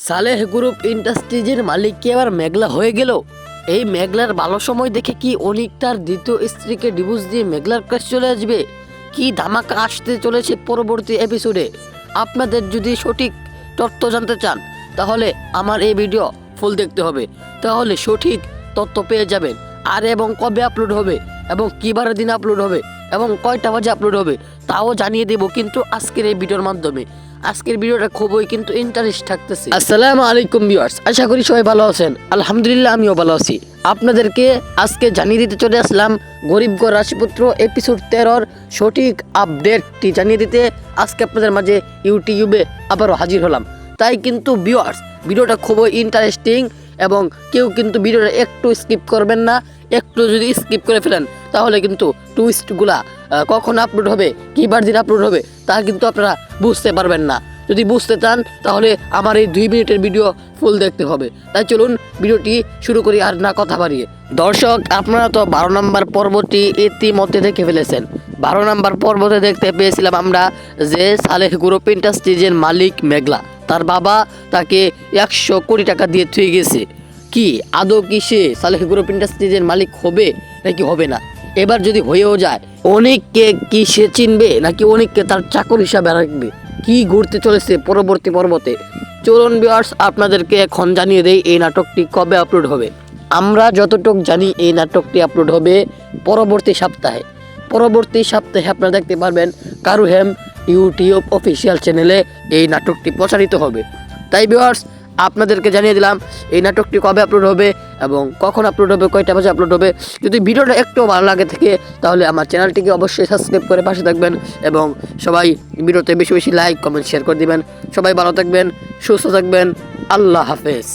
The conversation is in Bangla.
সালেহ গ্রুপ ইন্ডাস্ট্রিজের মালিক কি আবার মেঘলা হয়ে গেল? এই মেঘলার ভালো সময় দেখে কি অনিক তার দ্বিতীয় স্ত্রীকে ডিভোর্স দিয়ে মেঘলার কাছে চলে আসবে? কি ধামাকা আসতে চলেছে পরবর্তী এপিসোডে? আপনাদের যদি সঠিক তথ্য জানতে চান তাহলে আমার এই ভিডিও ফুল দেখতে হবে, তাহলে সঠিক তথ্য পেয়ে যাবেন। আর এবং কবে আপলোড হবে এবং কী বারের দিন আপলোড হবে এবং কয়টা বাজে আপলোড হবে তাও জানিয়ে দেব কিন্তু আজকের এই ভিডিওর মাধ্যমে। আজকের ভিডিওটা খুবই কিন্তু ইন্টারেস্ট থাকতেছে। আসসালামু আলাইকুম ভিউয়ার্স, আশা করি সবাই ভালো আছেন। আলহামদুলিল্লাহ আমিও ভালো আছি। আপনাদেরকে আজকে জানিয়ে দিতে চলে আসলাম গরিব ঘর রাশিপুত্র এপিসোড 13-র সঠিক আপডেটটি জানিয়ে দিতে আজকে আপনাদের মাঝে ইউটিউবে আবারও হাজির হলাম। তাই কিন্তু ভিউয়ার্স ভিডিওটা খুবই ইন্টারেস্টিং এবং কেউ কিন্তু ভিডিওটা একটু স্কিপ করবেন না। একটু যদি স্কিপ করে ফেলেন তাহলে কিন্তু টুইস্টগুলা কখন আপলোড হবে, কীবার দিন আপলোড হবে তা কিন্তু আপনারা বুঝতে পারবেন না। যদি বুঝতে চান তাহলে আমার এই 2 মিনিটের ভিডিও ফুল দেখতে হবে। তাই চলুন ভিডিওটি শুরু করি আর না কথা বাড়িয়ে। দর্শক, আপনারা তো 12 নম্বর পর্বটি ইতিমধ্যে দেখে ফেলেছেন। 12 নম্বর পর্বতে দেখতে পেয়েছিলাম আমরা যে সালেহ গ্রুপ ইন্ডাস্ট্রিজের মালিক মেঘলা, তার বাবা তাকে 100 কোটি টাকা দিয়ে থুয়ে গেছে। কি আদৌ কি সে সালেহ গ্রুপ ইন্ডাস্ট্রিজের মালিক হবে নাকি হবে না? এবার যদি হয়েও যায় অনেককে কি সে চিনবে নাকি অনেককে তার চাকর হিসাবে রাখবে? কি ঘুরতে চলেছে পরবর্তী পর্বতে? চলুন ভিউয়ার্স আপনাদেরকে এখন জানিয়ে দেই এই নাটকটি কবে আপলোড হবে। আমরা যতটুকু জানি এই নাটকটি আপলোড হবে পরবর্তী সপ্তাহে। পরবর্তী সপ্তাহে আপনারা দেখতে পারবেন কারুহেম ইউটিউব অফিসিয়াল চ্যানেলে এই নাটকটি প্রচারিত হবে। তাই ভিউয়ার্স আপনাদেরকে জানিয়ে দিলাম এই নাটকটি কবে আপলোড হবে এবং কখন আপলোড হবে, কয়টা বাজে আপলোড হবে। যদি ভিডিওটা একটু ভালো লাগে থাকে তাহলে আমার চ্যানেলটিকে অবশ্যই সাবস্ক্রাইব করে পাশে থাকবেন এবং সবাই ভিডিওতে বেশি বেশি লাইক কমেন্ট শেয়ার করে দিবেন। সবাই ভালো থাকবেন, সুস্থ থাকবেন। আল্লাহ হাফেজ।